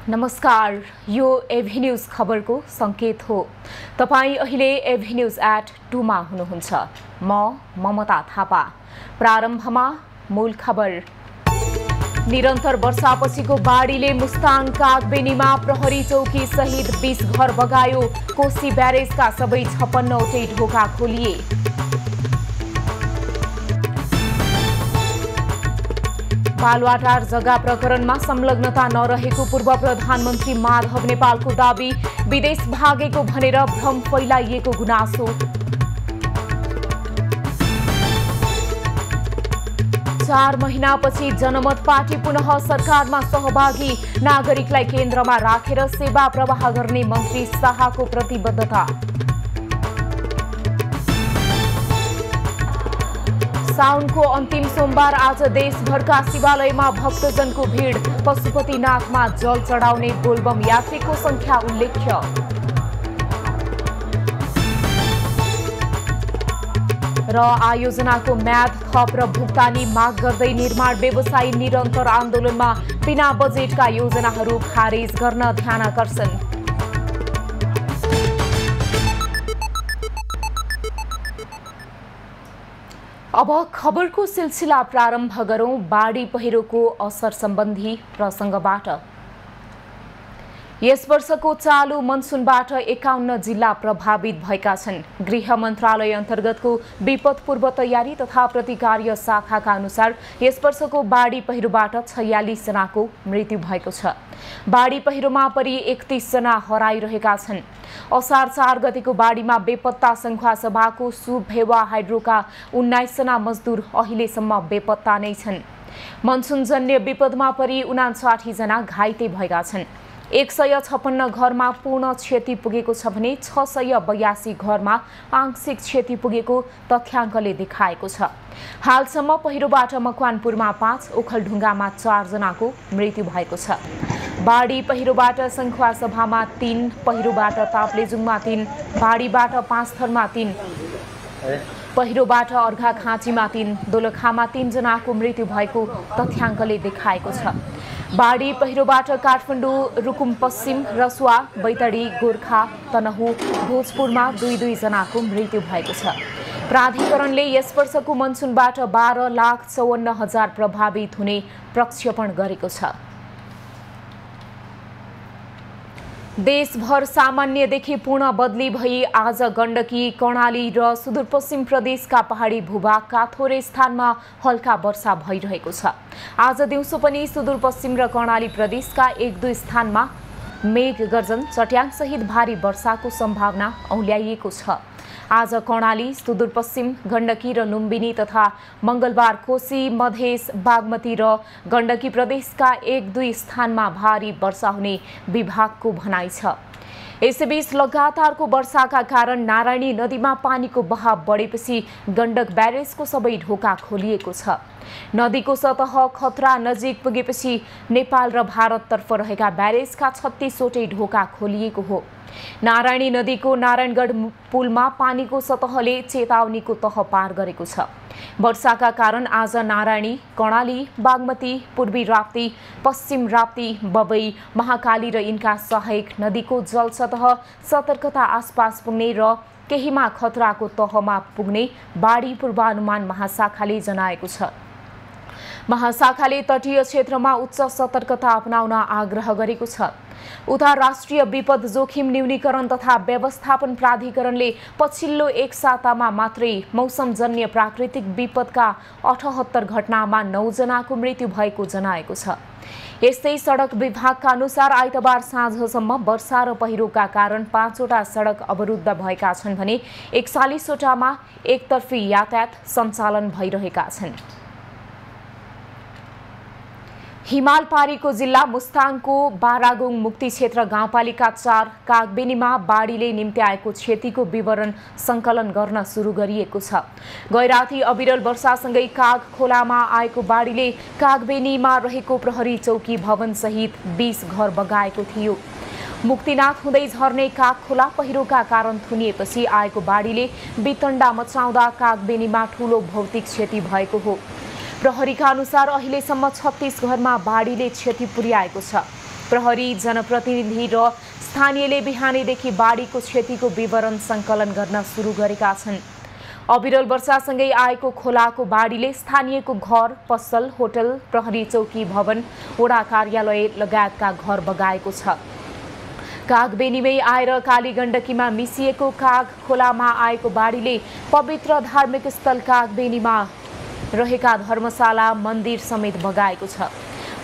नमस्कार, यो एभी न्यूज खबरको संकेत हो। तपाई अहिले एभी न्यूज @2 मा हुनुहुन्छ। म ममता थापा। प्रारम्भमा मूल खबर। निरन्तर वर्षापछिको बाढीले मुस्ताङ कागबेनीमा प्रहरी चौकी सहित 20 घर बगायो। कोशी ब्यारेजका सबै 56वटै ढोका खोलिए। बालुवाटार जग्गा प्रकरणमा संलग्नता नरहेको पूर्व प्रधानमन्त्री माधव नेपालको दाबी। विदेश भागेको भनेर भ्रम फैलाइएको गुनासो। 4 महिनापछि जनमत पार्टी पुनः सरकारमा सहभागी। नागरिकलाई केन्द्रमा राखेर सेवा प्रवाह गर्ने मन्त्री शाहको प्रतिबद्धता। साउनको अन्तिम सोमबार आज देशभरका शिवालयमा भक्तजनको भीड़। पशुपतिनाथमा जल चढाउने बोलबम यात्रीको संख्या उल्लेख्य। र आयोजनाको म्याद थप र भुक्तानी माग गर्दै निर्माण व्यवसायी निरन्तर आन्दोलनमा। बिना बजेटका योजनाहरू खारेज गर्न ध्यानाकर्षण। अब खबरको सिलसिला प्रारम्भ गरौं बाढी पहिरोको असर सम्बन्धी प्रसंगबाट। यस वर्षको चालु मनसुनबाट 51 जिल्ला प्रभावित भएका छन्। गृह मन्त्रालय अन्तर्गतको विपद पूर्व तयारी तथा प्रतिकार्य शाखाका अनुसार यस वर्षको बाढी पहिरोबाट 46 जनाको मृत्यु भएको छ। बाढी पहिरोमा परि 31 जना हराइरहेका छन्। असार 4 गतेको बाढीमा बेपत्ता संखुवा सभाको सुभेवा हाइड्रोका 19 जना मजदुर अहिलेसम्म बेपत्ता नै छन्। मनसुनजन्य विपदमा परि 59 जना घाइते भएका छन्। 156 घरमा पूर्ण क्षति पुगेको छ भने 682 घरमा आंशिक क्षति पुगेको तथ्याङ्कले देखाएको छ। हालसम्म पहिरोबाट मकवानपुरमा 5, ओखलढुङ्गामा 4 जनाको मृत्यु भएको छ। बाढी पहिरोबाट संखुवा सभामा 3, पहिरोबाट ताप्लेजुङमा 3, बाढीबाट पाँचथरमा 3, पहिरोबाट अर्घाखाँचीमा 3, दोलखामा 3 जनाको मृत्यु भएको तथ्याङ्कले देखाएको छ। बाढी पहिरोबाट काठमाडौँ, रुकुम पश्चिम, रसुवा, बैतडी, गोर्खा, तनहुँ, भोजपुरमा 2-2 जनाको मृत्यु भएको छ। प्राधिकरणले यस वर्षको मनसुनबाट 12,54,000 प्रभावित हुने प्रक्षेपण गरेको छ। देशभर सामान्यदेखि पूर्ण बदली भई आज गण्डकी, कर्णाली र सुदूरपश्चिम प्रदेशका पहाडी भूभागका थोरै स्थानमा हल्का वर्षा भइरहेको छ। आज दिउँसो पनि सुदूरपश्चिम र कर्णाली प्रदेशका 1-2 स्थानमा मेघ गर्जन, चट्याङसहित भारी वर्षाको सम्भावना औल्याइएको छ। आज कर्णाली, सुदूरपश्चिम, गण्डकी र लुम्बिनी तथा मंगलबार कोशी, मधेस, बागमती र गण्डकी प्रदेशका 1-2 स्थानमा भारी वर्षा हुने विभागको भनाइ छ। यसैबीच लगातारको वर्षाका कारण नारायणी नदीमा पानीको बहाव बढेपछि गण्डक ब्यारेजको सबै ढोका खोलिएको छ। नदीको सतह खतरा नजिक पुगेपछि नेपाल र भारततर्फ रहेका ब्यारेजका 36वटै ढोका खोलिएको हो। नारायणी नदीको नारायणगढ पुलमा पानीको सतहले चेतावनीको तह पार गरेको छ। वर्षाका कारण आज नारायणी, कर्णाली, बागमती, पूर्वी राप्ती, पश्चिम राप्ती, बबई, महाकाली र यिनका सहायक नदीको जल सतह सतर्कता आसपास पुग्ने र केहीमा खतराको तहमा पुग्ने बाढी पूर्वानुमान महाशाखाले जनाएको छ। महाशाखाले तटीय क्षेत्रमा उच्च सतर्कता अपनाउन आग्रह गरेको छ। उता राष्ट्रिय विपद जोखिम न्यूनीकरण तथा व्यवस्थापन प्राधिकरणले पछिल्लो 1 सातामा मात्रै मौसमजन्य प्राकृतिक विपदका 78 घटनामा 9 जनाको मृत्यु भएको जनाएको छ। यस्तै सडक विभागका अनुसार आइतबार साँझसम्म वर्षा र पहिरोका कारण 5वटा सडक अवरुद्ध भएका छन् भने 41वटामा एकतर्फी यातायात सञ्चालन भइरहेका छन्। हिमालपारीको जिल्ला मुस्ताङको बारागुङ मुक्ति क्षेत्र गाउँपालिका 4 कागबेनीमा बाढीले निम्ति आएको क्षतिको विवरण संकलन गर्न सुरु गरिएको छ। गैराती अविरल वर्षासँगै काग खोलामा आएको बाढीले कागबेनीमा रहेको प्रहरी चौकी भवन सहित 20 घर बगाएको थियो। मुक्तिनाथ हुँदै झर्ने काग खोला पहिरोका कारण थुनिएपछि आएको बाढीले वितण्डा मचाउँदा कागबेनीमा ठूलो भौतिक क्षति भएको हो। प्रहरीका अनुसार अहिलेसम्म 36 घरमा बाढीले क्षति पुर्याएको छ। प्रहरी, जनप्रतिनिधि र स्थानीयले बिहानैदेखि बाढीको क्षतिको विवरण सङ्कलन गर्न सुरु गरेका छन्। अविरल वर्षासँगै आएको खोलाको बाढीले स्थानीयको घर, पसल, होटल, प्रहरी चौकी भवन, वडा कार्यालय लगायतका घर बगाएको छ। कागबेनीमै आएर कालीगण्डकीमा मिसिएको काग खोलामा आएको बाढीले पवित्र धार्मिक स्थल कागबेनीमा रहेका धर्मशाला, मन्दिर समेत बगाएको छ।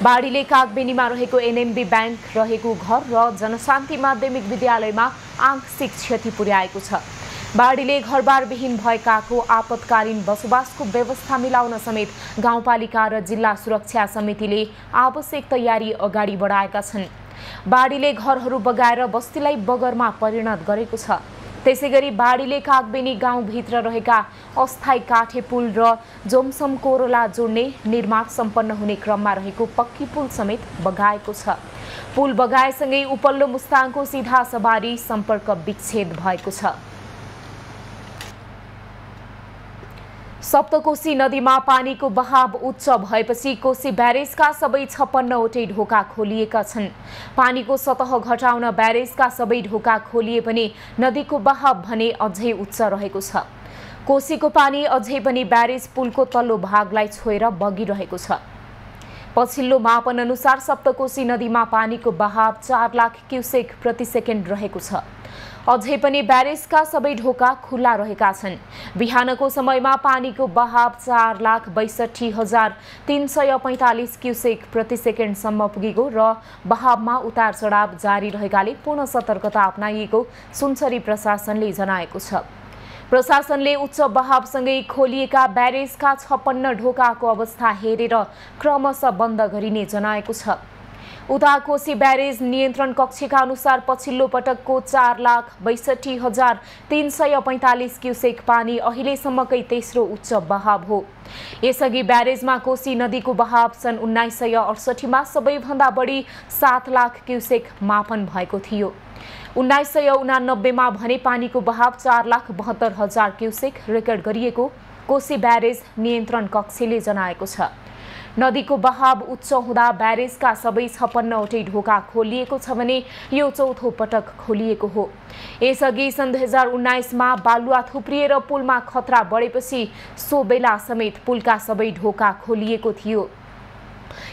बाढीले कागबेनीमा रहेको एनएमबी ब्याङ्क रहेको घर र जनशान्ति माध्यमिक विद्यालयमा आंशिक क्षति पुर्याएको छ। बाढीले घरबारविहीन भएकाको आपतकालीन बसोबासको व्यवस्था मिलाउन समेत गाउँपालिका र जिल्ला सुरक्षा समितिले आवश्यक तयारी अगाडि बढाएका छन्। बाढीले घरहरू बगाएर बस्तीलाई बगरमा परिणत गरेको छ। त्यसैगरी बाढीले कागबेनी गाउँभित्र रहेका अस्थायी काठे पुल र जोमसम कोरोला जोड्ने निर्माण सम्पन्न हुने क्रममा रहेको पक्की पुल समेत बगाएको छ। पुल बगाएसँगै उपल्लो मुस्ताङको सीधा सवारी सम्पर्क विच्छेद भएको छ। सप्तकोशी नदीमा पानीको बहाव उच्च भएपछि कोशी ब्यारेजका सबै 56वटै ढोका खोलिएका छन्। पानीको सतह घटाउन ब्यारेजका सबै ढोका खोलिए पनि नदीको बहाव भने अझै उच्च रहेको छ। कोशीको पानी अझै पनि ब्यारेज पुलको तल्लो भागलाई छोएर बगिरहेको छ। पछिल्लो मापन अनुसार सप्तकोशी नदीमा पानीको बहाव 4 लाख क्युसेक प्रति सेकेन्ड रहेको छ। अझै पनि ब्यारेजका सबै ढोका खुल्ला रहेका छन्। बिहानको समयमा पानीको बहाव 4,62,345 क्युसेक प्रति सेकेन्डसम्म पुगेको र बहावमा उतार चढाव जारी रहेकाले पूर्ण सतर्कता अपनाइएको सुनसरी प्रशासनले जनाएको छ। प्रशासनले उच्च बहावसँगै खोलिएका ब्यारेजका 56 ढोकाको अवस्था हेरेर क्रमशः बन्द गरिने जनाएको छ। उता कोशी ब्यारेज नियन्त्रण कक्षका अनुसार पछिल्लो पटकको 4,62,345 क्युसेक पानी अहिलेसम्मकै तेस्रो उच्च बहाव हो। यसअघि ब्यारेजमा कोशी नदीको बहाव सन् 1968 मा सबैभन्दा बढी 7 लाख क्युसेक मापन भएको थियो। 1989 मा भने पानीको बहाव 4,72,000 क्युसेक रेकर्ड गरिएको कोशी ब्यारेज नियन्त्रण कक्षले जनाएको छ। नदीको बहाव उच्च हुँदा ब्यारेजका सबै 56वटै ढोका खोलिएको छ भने यो चौथो पटक खोलिएको हो। यसअघि सन् 2019 मा बालुवा थुप्रिएर पुलमा खतरा बढेपछि सो बेला समेत पुलका सबै ढोका खोलिएको थियो।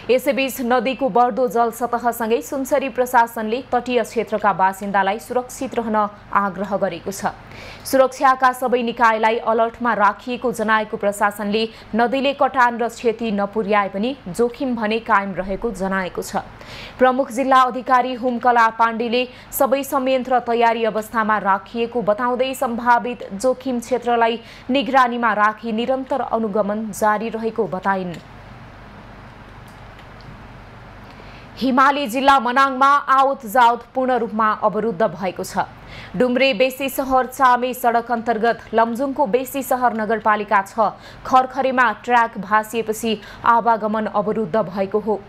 यसैबीच नदीको बढ्दो जल सतहसँगै सुनसरी प्रशासनले तटीय क्षेत्रका बासिन्दालाई सुरक्षित रहन आग्रह गरेको छ। सुरक्षाका सबै निकायलाई अलर्टमा राखिएको जनाएको प्रशासनले नदीले कटान र क्षति नपुर्याए पनि जोखिम भने कायम रहेको जनाएको छ। प्रमुख जिल्ला अधिकारी हुमकला पाण्डेले सबै संयन्त्र तयारी अवस्थामा राखिएको बताउँदै सम्भावित जोखिम क्षेत्रलाई निगरानीमा राखी निरन्तर अनुगमन जारी रहेको बताइन्। हिमाली जिल्ला मनाङमा आवत जावत पूर्ण रूपमा अवरुद्ध भएको छ। डुम्रे बेसी सहर चामे सडक अन्तर्गत लमजुङको बेसी सहर नगरपालिका 6 खरखरेमा ट्र्याक भासिएपछि आवागमन अवरुद्ध भएको हो।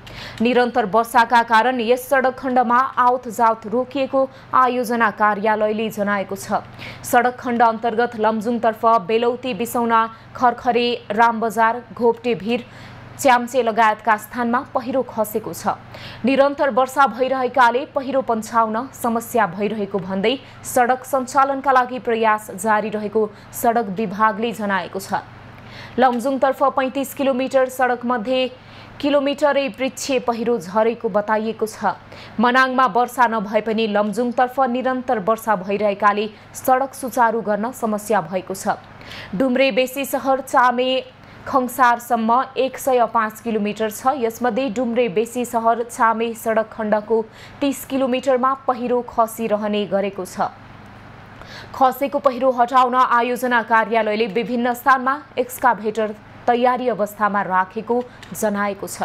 निरन्तर वर्षाका कारण यस सडक खण्डमा आवत जावत रोकिएको आयोजना कार्यालयले जनाएको छ। सडक खण्ड अन्तर्गत लमजुङतर्फ बेलौती, बिसौना, खरखरे, रामबजार, घोप्टे भिर, च्याम्चे लगायतका स्थानमा पहिरो खसेको छ। निरन्तर वर्षा भइरहेकाले पहिरो पन्छाउन समस्या भइरहेको भन्दै सडक सञ्चालनका लागि प्रयास जारी रहेको सडक विभागले जनाएको छ। लमजुङतर्फ 35 किलोमिटर सडकमध्ये किलोमिटरै वृक्ष पहिरो झरेको बताइएको छ। मनाङमा वर्षा नभए पनि लमजुङतर्फ निरन्तर वर्षा भइरहेकाले सडक सुचारू गर्न समस्या भएको छ। डुम्रे बेसी सहर चामे खङसारसम्म 105 किलोमिटर छ। यसमध्ये डुम्रे बेसी सहर चामे सडक खण्डको 30 किलोमिटरमा पहिरो खसिरहने गरेको छ। खसेको पहिरो हटाउन आयोजना कार्यालयले विभिन्न स्थानमा एक्सकाभेटर तयारी अवस्थामा राखेको जनाएको छ।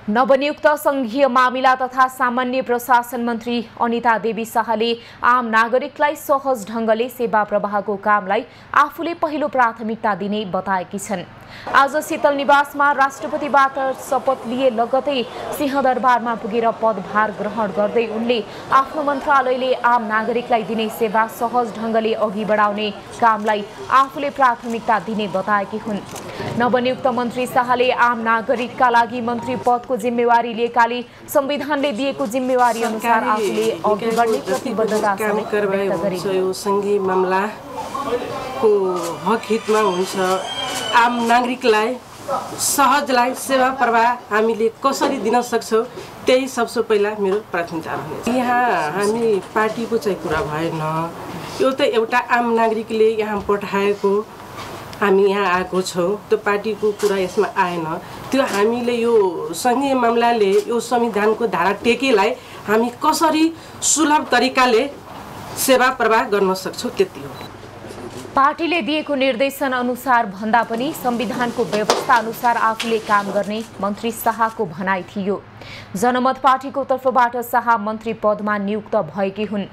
नवनियुक्त संघीय मामिला तथा सामान्य प्रशासन मन्त्री अनिता देवी शाहले आम नागरिकलाई सहज ढङ्गले सेवा प्रवाहको कामलाई आफूले पहिलो प्राथमिकता दिने बताएकी छन्। आज शीतल निवासमा राष्ट्रपतिबाट शपथ लिए लगतै सिंहदरबारमा पुगेर पदभार ग्रहण गर्दै उनले आफ्नो मन्त्रालयले आम नागरिकलाई दिने सेवा सहज ढङ्गले अघि बढाउने कामलाई आफूले प्राथमिकता दिने बताएकी हुन्। नवनियुक्त मन्त्री शाहले आम नागरिकका लागि मन्त्री पदको जिम्मेवारी लिएकाले संविधानले दिएको जिम्मेवारी अनुसार आफूले अघि बढ्ने प्रतिबद्धता व्यक्त गरे। यो सङ्घीय मामलाको हक हितमा हुन्छ। आम नागरिकलाई सहजलाई सेवा प्रवाह हामीले कसरी दिन सक्छौँ त्यही सबसे पहिला मेरो प्राथमिकता रहनेछ। यहाँ हामी पार्टीको चाहिँ कुरा भएन, यो त एउटा आम नागरिकले यहाँ पठाएको हामी यहाँ आएको छौँ, त्यो पार्टीको कुरा यसमा आएन। त्यो हामीले यो सङ्घीय मामलाले यो संविधानको धारा टेकेलाई हामी कसरी सुलभ तरिकाले सेवा प्रवाह गर्न सक्छौँ त्यति हो। पार्टीले दिएको निर्देशन अनुसार भन्दा पनि संविधानको व्यवस्था अनुसार आफूले काम गर्ने मन्त्री शाहको भनाइ थियो। जनमत पार्टीको तर्फबाट शाह मन्त्री पदमा नियुक्त भएकी हुन्।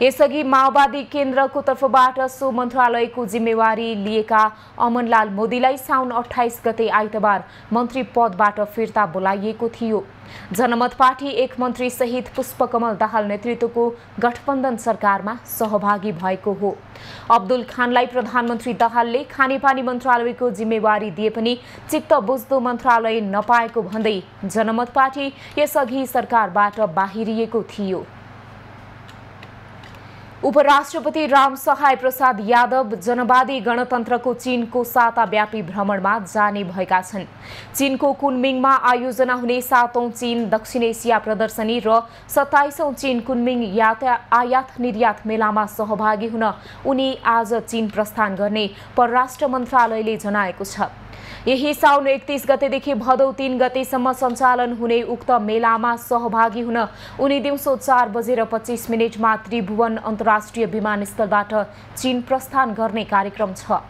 यसअघि माओवादी केन्द्रको तर्फबाट सो मन्त्रालयको जिम्मेवारी लिएका अमनलाल मोदीलाई साउन 28 गते आइतबार मन्त्री पदबाट फिर्ता बोलाइएको थियो। जनमत पार्टी एक मन्त्री सहित पुष्पकमल दाहाल नेतृत्वको गठबन्धन सरकारमा सहभागी भएको हो। अब्दुल खानलाई प्रधानमन्त्री दाहालले खानेपानी मन्त्रालयको जिम्मेवारी दिए पनि चित्त बुझ्दो मन्त्रालय नपाएको भन्दै जनमत पार्टी यसअघि सरकारबाट बाहिरिएको थियो। उपराष्ट्रपति रामसहाय प्रसाद यादव जनवादी गणतन्त्रको चीनको साताव्यापी भ्रमणमा जाने भएका छन्। चीनको कुनमिङमा आयोजना हुने 7औं चीन दक्षिण एसिया प्रदर्शनी र 27औं चीन कुनमिङ आयात निर्यात मेलामा सहभागी हुन उनी आज चीन प्रस्थान गर्ने परराष्ट्र मन्त्रालयले जनाएको छ। यही साउन 31 गतेदेखि भदौ 3 गतेसम्म सञ्चालन हुने उक्त मेलामा सहभागी हुन उनी दिउँसो 4:25 त्रिभुवन अन्तर्राष्ट्रिय विमानस्थलबाट चीन प्रस्थान गर्ने कार्यक्रम छ।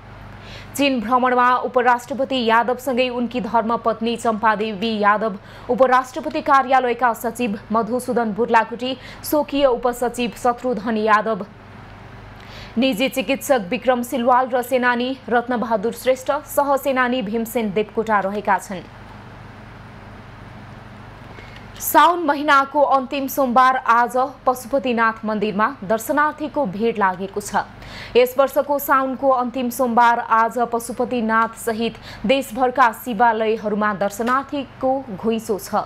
चीन भ्रमणमा उपराष्ट्रपति यादवसँगै उनकी धर्मपत्नी चम्पादेवी यादव, उपराष्ट्रपति कार्यालयका सचिव मधुसूदन बुर्लाकुटी, स्वकीय उपसचिव शत्रुघ्न यादव, निजी चिकित्सक विक्रम सिलवाल र सेनानी रत्नबहादुर श्रेष्ठ, सहसेनानी भीमसेन देवकोटा रहेका छन्। साउन महिनाको अन्तिम सोमबार आज पशुपतिनाथ मन्दिरमा दर्शनार्थीको भिड लागेको छ। यस वर्षको साउनको अन्तिम सोमबार आज पशुपतिनाथ सहित देशभरका शिवालयहरूमा दर्शनार्थीको घुइँचो छ।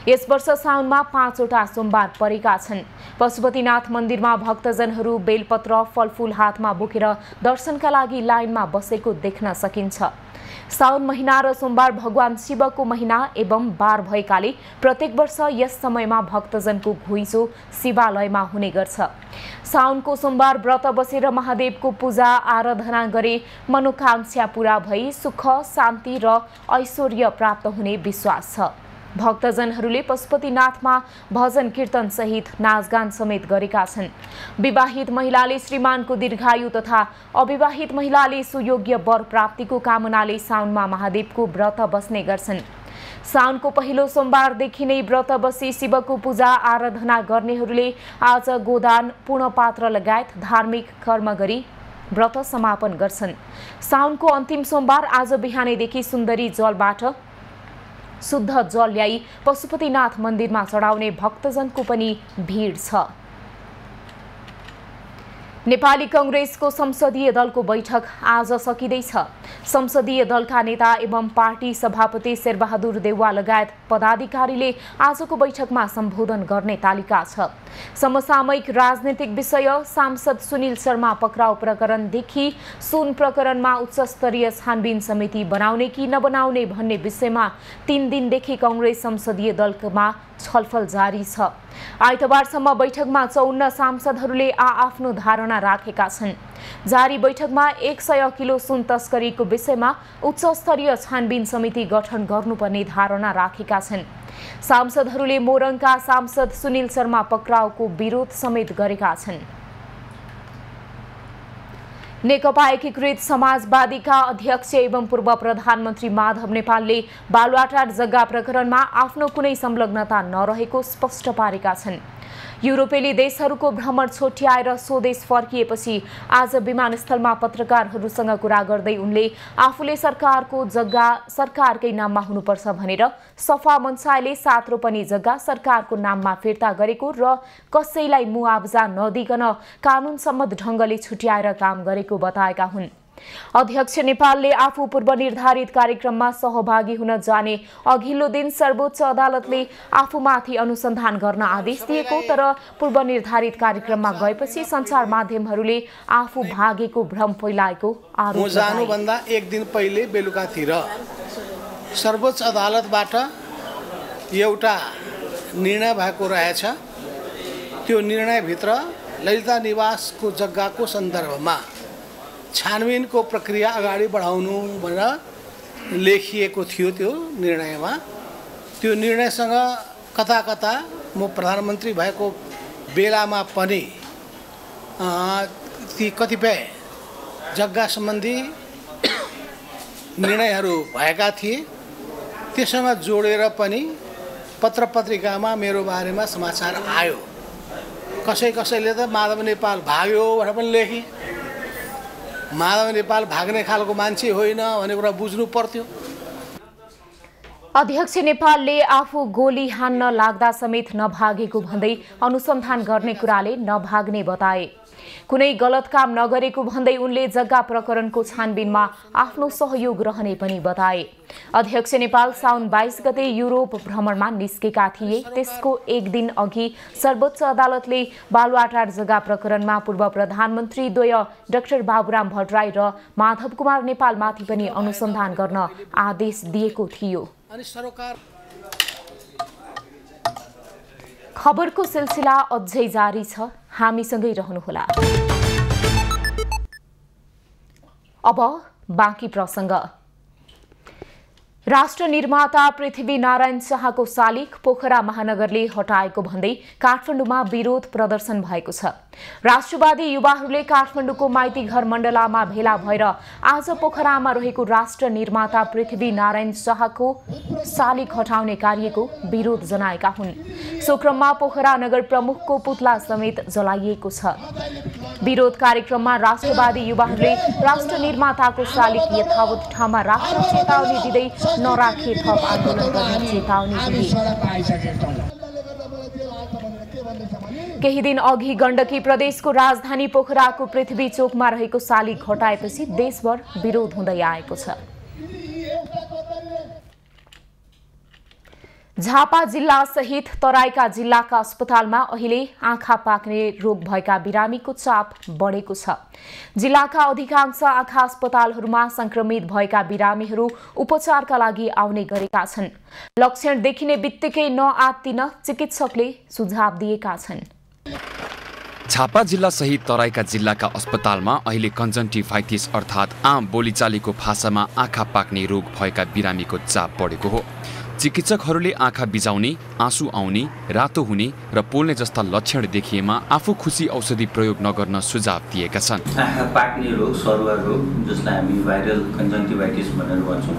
यस वर्ष साउनमा 5वटा सोमबार परेका छन्। पशुपतिनाथ मन्दिरमा भक्तजनहरू बेलपत्र फलफूल हातमा बोकेर दर्शनका लागि लाइनमा बसेको देख्न सकिन्छ। साउन महिना र सोमबार भगवान शिवको महिना एवं बार भएकाले प्रत्येक वर्ष यस समयमा भक्तजनको घुइँचो शिवालयमा हुने गर्छ। साउनको सोमबार व्रत बसेर महादेवको पूजा आराधना गरे मनोकांक्षा पूरा भई सुख शान्ति र ऐश्वर्य प्राप्त हुने विश्वास छ। भक्तजनहरूले पशुपतिनाथमा भजन कीर्तन सहित नाचगान समेत गरेका छन्। विवाहित महिलाले श्रीमानको दीर्घायु तथा अविवाहित महिलाले सुयोग्य वर प्राप्तिको कामनाले साउनमा महादेवको व्रत बस्ने गर्छन्। साउनको पहिलो सोमबारदेखि नै व्रत बसी शिवको पूजा आराधना गर्नेहरूले आज गोदान पूर्णपात्र लगायत धार्मिक कर्म गरी व्रत समापन गर्छन्। साउनको अन्तिम सोमबार आज बिहानैदेखि सुन्दरी जलबाट शुद्ध जल ल्याई पशुपतिनाथ मन्दिरमा चढाउने भक्तजनको पनि भिड छ। नेपाली कांग्रेसको संसदीय दलको बैठक आज सकिँदैछ। संसदीय दलका नेता एवं पार्टी सभापति शेरबहादुर देउवा लगायत पदाधिकारीले आजको बैठकमा सम्बोधन गर्ने तालिका छ। समसामयिक राजनीतिक विषय, सांसद सुनिल शर्मा पक्राउ प्रकरणदेखि सुन प्रकरणमा उच्चस्तरीय छानबिन समिति बनाउने कि नबनाउने भन्ने विषयमा 3 दिनदेखि कांग्रेस संसदीय दलमा छलफल जारी छ। आइतबारसम्म बैठकमा 54 सांसदहरूले आफ्नो धारणा राखेका छन्। जारी बैठकमा 100 किलो सुन तस्करीको विषयमा उच्चस्तरीय छानबिन समिति गठन गर्नुपर्ने धारणा राखेका छन्। सांसदहरूले मोरङका सांसद सुनिल शर्मा पक्राउको विरोध समेत गरेका छन्। नेकपा एकीकृत समाजवादीका अध्यक्ष एवं पूर्व प्रधानमन्त्री माधव नेपालले बालुवाटार जग्गा प्रकरणमा आफ्नो कुनै संलग्नता नरहेको स्पष्ट पारेका छन्। युरोपेली देशहरूको भ्रमण छोट्याएर स्वदेश फर्किएपछि आज विमानस्थलमा पत्रकारहरूसँग कुरा गर्दै उनले आफूले सरकारको जग्गा सरकारकै नाममा हुनुपर्छ भनेर सफा मन्सायले 7 रोपनी जग्गा सरकारको नाममा फिर्ता गरेको र कसैलाई मुआवजा नदिकन कानुन सम्मत ढंगले छुट्याएर काम गरेको बताएका हुन्। अध्यक्ष नेपालले आफू पूर्वनिर्धारित कार्यक्रममा सहभागी हुन जाने अघिल्लो दिन सर्वोच्च अदालतले आफूमाथि अनुसन्धान गर्न आदेश दिएको, तर पूर्वनिर्धारित कार्यक्रममा गएपछि सञ्चार माध्यमहरूले आफू भागेको भ्रम फैलाएको आरोप लगाए। जानुभन्दा एक दिन पहिले बेलुकातिर सर्वोच्च अदालतबाट एउटा निर्णय भएको रहेछ। त्यो निर्णयभित्र ललिता निवासको जग्गाको सन्दर्भमा छानबिनको प्रक्रिया अगाडि बढाउनु भनेर लेखिएको थियो। त्यो निर्णयमा त्यो निर्णयसँग कता कता म प्रधानमन्त्री भएको बेलामा पनि ती कतिपय जग्गा सम्बन्धी निर्णयहरू भएका थिए। त्यससँग जोडेर पनि पत्र पत्रिकामा मेरो बारेमा समाचार आयो। कसैले त माधव नेपाल भाग्यो भनेर पनि लेखे। माधव नेपाल भाग्ने खालको मान्छे होइन भन्ने कुरा बुझ्नु पर्थ्यो। अध्यक्ष नेपालले आफू गोली हान्न लाग्दा समेत नभागेको भन्दै अनुसन्धान गर्ने कुराले नभाग्ने बताए। कुनै गलत काम नगरेको भन्दै उनले जग्गा प्रकरणको छानबिनमा आफ्नो सहयोग रहने पनि बताए। अध्यक्ष नेपाल साउन 22 गते युरोप भ्रमणमा निस्केका थिए। त्यसको एक दिन अघि सर्वोच्च अदालतले बालुवाटार जग्गा प्रकरणमा पूर्व प्रधानमन्त्री द्वय डाक्टर बाबुराम भट्टराई र माधव कुमार नेपालमाथि पनि अनुसन्धान गर्न आदेश दिएको थियो। खबरको सिलसिला अझै जारी छ, हामीसँगै रहनुहोला। अब बाँकी प्रसङ्ग। राष्ट्र निर्माता पृथ्वीनारायण शाहको शालिग पोखरा महानगरले हटाएको भन्दै काठमाडौँमा विरोध प्रदर्शन भएको छ। राष्ट्रवादी युवाहरूले काठमाडौँको माइती घर मण्डलामा भेला भएर आज पोखरामा रहेको राष्ट्र निर्माता पृथ्वीनारायण शाहको शालिग हटाउने कार्यको विरोध जनाएका हुन्। सो क्रममा पोखरा नगर प्रमुखको पुतला समेत जलाइएको छ। विरोध कार्यक्रममा राष्ट्रवादी युवाहरूले राष्ट्र निर्माताको शालिग यथावत ठाउँमा राख्न चेतावनी दिँदै नराखे थप आन्दोलन गर्ने चेतावनी दिए। केही दिन अघि गण्डकी प्रदेशको राजधानी पोखराको पृथ्वी चोकमा रहेको शालिग हटाएपछि देशभर विरोध हुँदै आएको छ। झापा जिल्ला सहित तराईका जिल्लाका अस्पतालमा अहिले आँखा पाक्ने रोग भएका बिरामीको चाप बढेको छ। जिल्लाका अधिकांश आँखा अस्पतालहरूमा संक्रमित भएका बिरामीहरू उपचारका लागि आउने गरेका छन्। लक्षण देखिने बित्तिकै नआत्तिन चिकित्सकले सुझाव दिएका छन्। झापा जिल्ला सहित तराईका जिल्लाका अस्पतालमा अहिले कन्जन्टिभाइटिस अर्थात् आम बोलीचालीको भाषामा आँखा पाक्ने रोग भएका बिरामीको चाप बढेको हो। चिकित्सकहरूले आँखा बिजाउने, आँसु आउने, रातो हुने र पोल्ने जस्ता लक्षण देखिएमा आफू खुसी औषधि प्रयोग नगर्न सुझाव दिएका छन्। आँखा पाक्ने रोग, सरुवा रोग जसलाई हामी भाइरल कन्जन्टिभाइटिस भनेर भन्छौँ,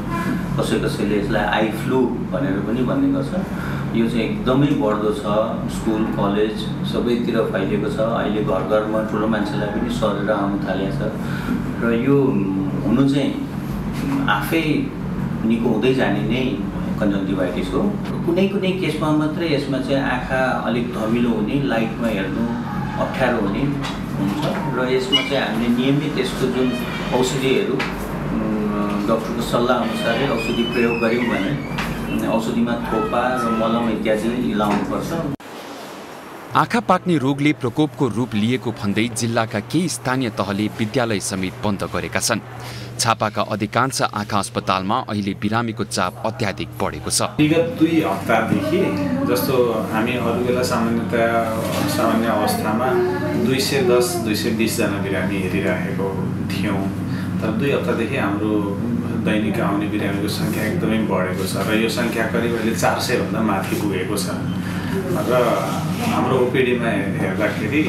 कसैले यसलाई आई फ्लू भनेर पनि भन्ने गर्छ। यो चाहिँ एकदमै बढ्दो छ। स्कुल कलेज सबैतिर फैलिएको छ। अहिले घर घरमा ठुलो मान्छेलाई पनि सरेर आउनु थालेको छ र यो हुनु चाहिँ आफै निको हुँदै जाने नै कन्जन्टिभाइटिस हो। कुनै केसमा मात्रै यसमा चाहिँ आँखा अलिक धमिलो हुने, लाइटमा हेर्नु अप्ठ्यारो हुने हुन्छ र यसमा चाहिँ हामीले नियमित यसको जुन औषधिहरू डाक्टरको सल्लाह अनुसारै औषधि प्रयोग गऱ्यौँ भने औषधिमा थोपा र मलम इत्यादि लाउनुपर्छ। आँखा पाक्ने रोगले प्रकोपको रूप लिएको भन्दै जिल्लाका केही स्थानीय तहले विद्यालय समेत बन्द गरेका छन्। झापाका अधिकांश आँखा अस्पतालमा अहिले बिरामीको चाप अत्याधिक बढेको छ। विगत 2 हप्तादेखि जस्तो हामी अरू बेला सामान्य अवस्थामा 210-220 जना बिरामी हेरिराखेको थियौँ, तर 2 हप्तादेखि हाम्रो दैनिक आउने बिरामीको सङ्ख्या एकदमै बढेको छ र यो सङ्ख्या करिब अहिले 400 भन्दा माथि पुगेको छ र हाम्रो ओपिडीमा हेर्दाखेरि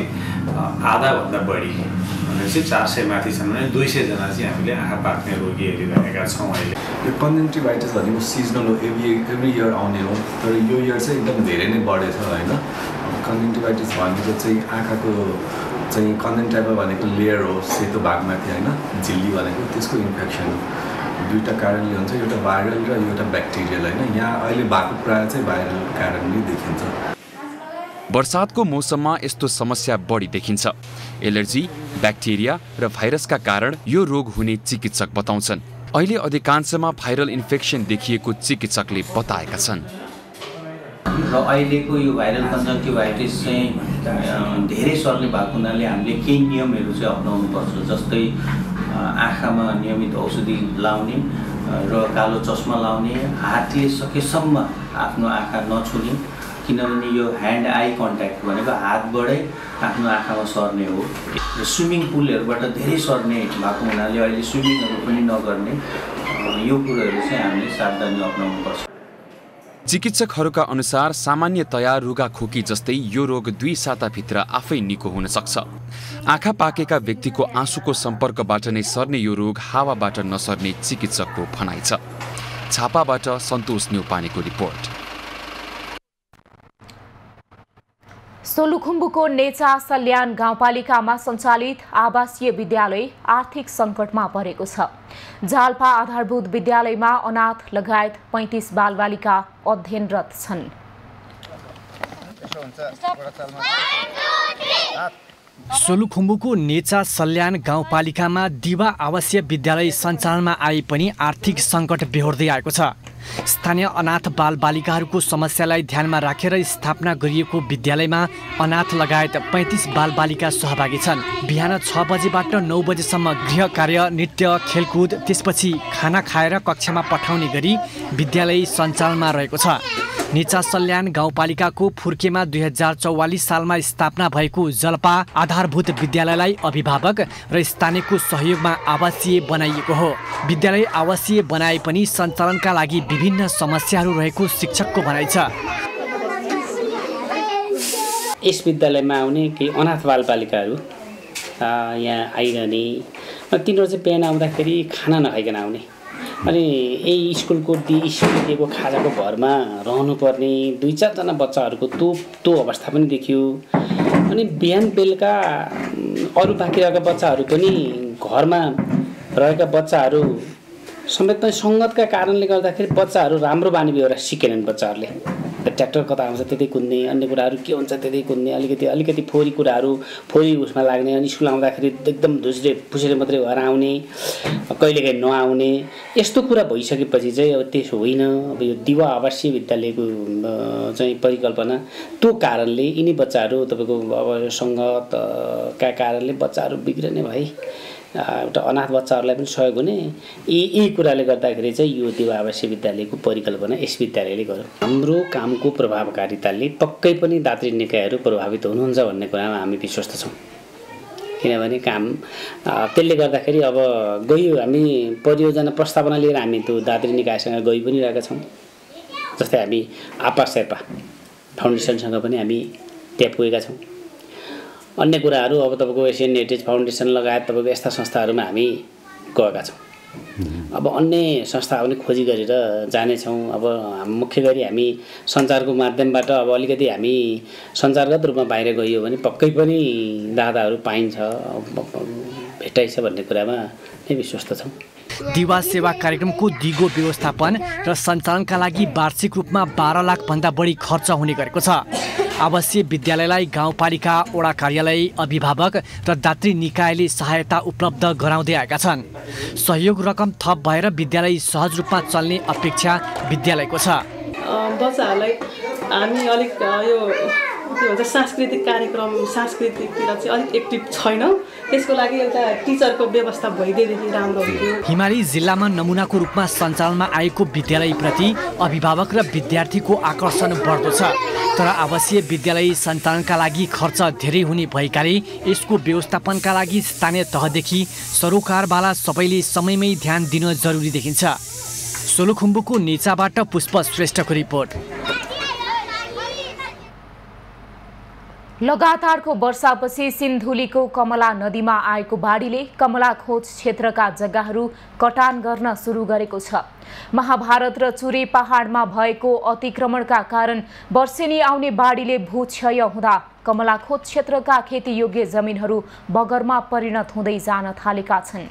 आधाभन्दा बढी भनेपछि 400 माथि छन् भने 200 जना चाहिँ हामीले आँखा पाक्ने रोगी हेरिरहेका छौँ। अहिले यो कन्जन्टिभाइटिस भनेको सिजनल हो, एभ्री इयर आउने हो, तर यो इयर चाहिँ एकदम धेरै नै बढेछ होइन। कन्जन्टिभाइटिस भनेको चाहिँ आँखाको चाहिँ कन्जन्टाइभा भनेको लेयर हो, सेतो भागमाथि होइन, झिल्ली भनेको त्यसको इन्फेक्सन हो। 2टा कारणले हुन्छ, एउटा भाइरल र एउटा ब्याक्टेरियल होइन। यहाँ अहिले भएको प्रायः चाहिँ भाइरल कारणले देखिन्छ। वर्षातको मौसममा यस्तो समस्या बढी देखिन्छ। एलर्जी, ब्याक्टेरिया र भाइरसका कारण यो रोग हुने चिकित्सक बताउँछन्। अहिले अधिकांशमा भाइरल इन्फेक्सन देखिएको चिकित्सकले बताएका छन्। र अहिलेको यो भाइरल कन्जन्क्टिभाइटिस चाहिँ धेरै सर्ने भएको हुनाले हामीले केही नियमहरू चाहिँ अपनाउनुपर्छ। जस्तै आँखामा नियमित औषधि लाउने र कालो चस्मा लाउने, हातले सकेसम्म आफ्नो आँखा नछुने, किनभने यो ह्यान्ड आई कन्ट्याक्ट भनेको हातबाटै आफ्नो आँखामा सर्ने हो। र स्विमिङ पुलहरूबाट धेरै सर्ने भएको हुनाले अहिले स्विमिङहरू पनि नगर्ने, यो कुरोहरू चाहिँ हामीले सावधानी अपनाउनुपर्छ। चिकित्सकहरूका अनुसार सामान्यतया रुगाखोकी जस्तै यो रोग 2 साताभित्र आफै निको हुन सक्छ। आँखा पाकेका व्यक्तिको आँसुको सम्पर्कबाट नै सर्ने यो रोग हावाबाट नसर्ने चिकित्सकको भनाइ छ। झापाबाट सन्तोष न्यौपानेको रिपोर्ट। सोलुखुम्बुको नेचा सल्यान गाउँपालिकामा सञ्चालित आवासीय विद्यालय आर्थिक सङ्कटमा परेको छ। जाल्पा आधारभूत विद्यालयमा अनाथ लगायत 35 बालबालिका अध्ययनरत छन्। सोलुखुम्बुको नेचा सल्यान गाउँपालिकामा दिवा आवासीय विद्यालय सञ्चालनमा आए पनि आर्थिक सङ्कट बेहोर्दै आएको छ। स्थानीय अनाथ बालबालिकाहरूको समस्यालाई ध्यानमा राखेर स्थापना गरिएको विद्यालयमा अनाथ लगायत 35 बालबालिका सहभागी छन्। बिहान 6 बजेबाट 9 बजेसम्म गृह कार्य, नृत्य, खेलकुद, त्यसपछि खाना खाएर कक्षामा पठाउने गरी विद्यालय सञ्चालनमा रहेको छ। नेचा सल्यान गाउँपालिकाको फुर्केमा 2044 सालमा स्थापना भएको जल्पा आधारभूत विद्यालयलाई अभिभावक र स्थानीयको सहयोगमा आवासीय बनाइएको हो। विद्यालय आवासीय बनाए पनि सञ्चालनका लागि विभिन्न समस्याहरू रहेको शिक्षकको भनाइ छ। यस विद्यालयमा आउने केही अनाथ बालबालिकाहरू यहाँ आइरहने, तिनीहरू चाहिँ बिहान आउँदाखेरि खाना नखाइकन आउने, अनि यही स्कुलको दिएको खाजाको भरमा रहनुपर्ने 2-4 जना बच्चाहरूको त्यो अवस्था पनि देखियो। अनि बिहान बेलुका अरू बाँकी रहेका बच्चाहरू पनि घरमा रहेका बच्चाहरू समेत सङ्गतका कारणले गर्दाखेरि बच्चाहरू राम्रो बानी व्यवहार सिकेनन्। बच्चाहरूले ट्र्याक्टर कता आउँछ त्यतै कुद्ने, अन्य कुराहरू के हुन्छ त्यतै कुद्ने, अलिकति फोहोरी कुराहरू फोहोरी उसमा लाग्ने, अनि स्कुल आउँदाखेरि एकदम धुस्रे फुस्रे मात्रै भएर आउने, कहिलेकाहीँ नआउने, यस्तो कुरा भइसकेपछि चाहिँ अब त्यसो होइन। अब यो दिवा आवासीय विद्यालयको चाहिँ परिकल्पना त्यो कारणले यिनी बच्चाहरू तपाईँको अब सङ्गतका कारणले बच्चाहरू बिग्रने भए, एउटा अनाथ बच्चाहरूलाई पनि सहयोग हुने, यी कुराले गर्दाखेरि चाहिँ यो दिवा आवासीय विद्यालयको परिकल्पना यस विद्यालयले गर्यो। हाम्रो कामको प्रभावकारिताले पक्कै पनि दात्री निकायहरू प्रभावित हुनुहुन्छ भन्ने कुरामा हामी विश्वस्त छौँ। किनभने काम त्यसले गर्दाखेरि अब गयो, हामी परियोजना प्रस्तावना लिएर हामी त्यो दात्री निकायसँग गइ पनि रहेका छौँ। जस्तै हामी आपा शेर्पा फाउन्डेसनसँग पनि हामी त्यहाँ पुगेका छौँ। अन्य कुराहरू अब तपाईँको एसियन हेरिटेज फाउन्डेसन लगायत तपाईँको यस्ता संस्थाहरूमा हामी गएका छौँ। अब अन्य संस्था पनि खोजी गरेर जानेछौँ। अब मुख्य गरी हामी सञ्चारको माध्यमबाट अब अलिकति हामी सञ्चारगत रूपमा बाहिर गइयो भने पक्कै पनि दाताहरू पाइन्छ, भेटाइछ भन्ने कुरामा नै विश्वस्त छौँ। दिवा सेवा कार्यक्रमको दिगो व्यवस्थापन र सञ्चालनका लागि वार्षिक रूपमा 12 लाखभन्दा बढी खर्च हुने गरेको छ। आवासीय विद्यालयलाई गाउँपालिका, वडा कार्यालय, अभिभावक र दात्री निकायले सहायता उपलब्ध गराउँदै आएका छन्। सहयोग रकम थप भएर विद्यालय सहज रूपमा चल्ने अपेक्षा विद्यालयको छ। बच्चाहरूलाई हामी अलिक यो के भन्छ सांस्कृतिक कार्यक्रम, सांस्कृतिकतिर चाहिँ अलिक एक्टिभ छैन, त्यसको लागि एउटा टिचरको व्यवस्था भइदिएदेखि राम्रो हुन्थ्यो। हिमाली जिल्लामा नमुनाको रूपमा सञ्चालनमा आएको विद्यालयप्रति अभिभावक र विद्यार्थीको आकर्षण बढ्दो छ। तर आवासीय विद्यालय सञ्चालनका लागि खर्च धेरै हुने भएकाले यसको व्यवस्थापनका लागि स्थानीय तहदेखि सरोकारवाला सबैले समयमै ध्यान दिन जरुरी देखिन्छ। सोलुखुम्बुको नेचाबाट पुष्प श्रेष्ठको रिपोर्ट। लगातारको वर्षापछि सिन्धुलीको कमला नदीमा आएको बाढीले कमलाखोज क्षेत्रका जग्गाहरू कटान गर्न सुरु गरेको छ। महाभारत र चुरे पहाडमा भएको अतिक्रमणका कारण वर्षेनी आउने बाढीले भूक्षय हुँदा कमलाखोज क्षेत्रका खेतीयोग्य जमिनहरू बगरमा परिणत हुँदै जान थालेका छन्।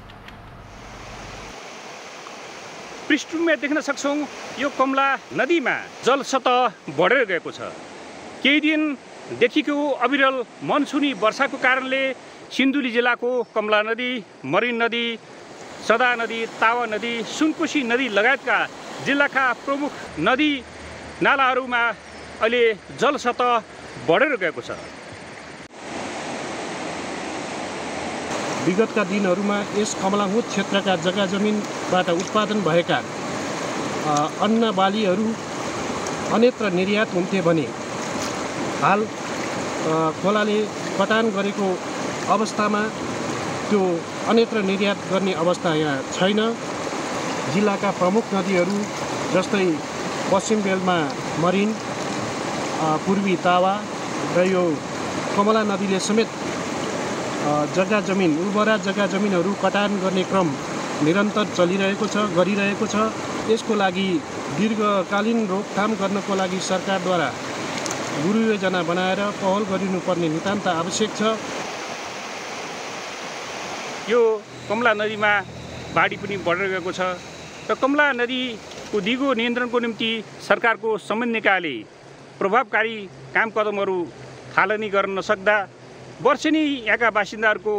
पृष्ठभूमिमा देख्न सक्छौं यो कमला नदीमा जलसतह बढेर गएको छ। केही दिन देखिको अविरल मनसुनी वर्षाको कारणले सिन्धुली जिल्लाको कमला नदी, मरिन नदी, सदा नदी, तावा नदी, सुनकोशी नदी लगायतका जिल्लाका प्रमुख नदी नालाहरूमा अहिले जलसतह बढेर गएको छ। विगतका दिनहरूमा यस कमलाहुत क्षेत्रका जग्गा जमिनबाट उत्पादन भएका अन्न बालीहरू अन्यत्र निर्यात हुन्थे भने हाल खोलाले कटान गरेको अवस्थामा त्यो अन्यत्र निर्यात गर्ने अवस्था यहाँ छैन। जिल्लाका प्रमुख नदीहरू जस्तै पश्चिम बेलमा मरिन, पूर्वी तावा र यो कमला नदीले समेत जग्गा जमिन उर्वरा जग्गा जमिनहरू कटान गर्ने क्रम निरन्तर चलिरहेको छ, गरिरहेको छ। यसको लागि दीर्घकालीन रोकथाम गर्नको लागि सरकारद्वारा गुरु योजना बनाएर पहल गरिनुपर्ने नितान्त आवश्यक छ। यो कमला नदीमा बाढी पनि बढेर गएको छ र कमला नदीको दिगो नियन्त्रणको निम्ति सरकारको समन्वयकाले प्रभावकारी काम कदमहरू थालनी गर्न नसक्दा वर्षेनी यहाँका बासिन्दाहरूको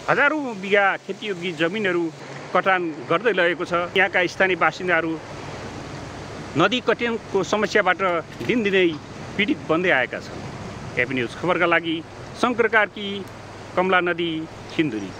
हजारौँ बिघा खेतीयोग्य जमिनहरू कटान गर्दै लगेको छ। यहाँका स्थानीय बासिन्दाहरू नदी कटानको समस्याबाट दिनदिनै पीडित बन्दै आएका छन्। एपी न्युज खबरका लागि शङ्कर कार्की, कमला नदी, सिन्धुली।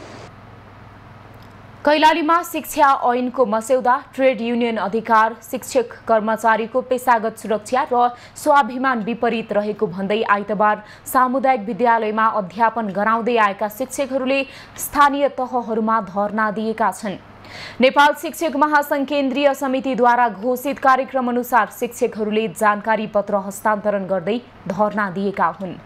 कैलालीमा शिक्षा ऐनको मस्यौदा, ट्रेड युनियन अधिकार, शिक्षक कर्मचारीको पेशागत सुरक्षा र स्वाभिमान विपरीत रहेको भन्दै आइतबार सामुदायिक विद्यालयमा अध्यापन गराउँदै आएका शिक्षकहरूले स्थानीय तहहरूमा धरना दिएका छन्। नेपाल शिक्षक महासंघ केन्द्रीय समितिद्वारा घोषित कार्यक्रम अनुसार शिक्षकहरूले जानकारी पत्र हस्तान्तरण गर्दै धरना दिएका हुन्।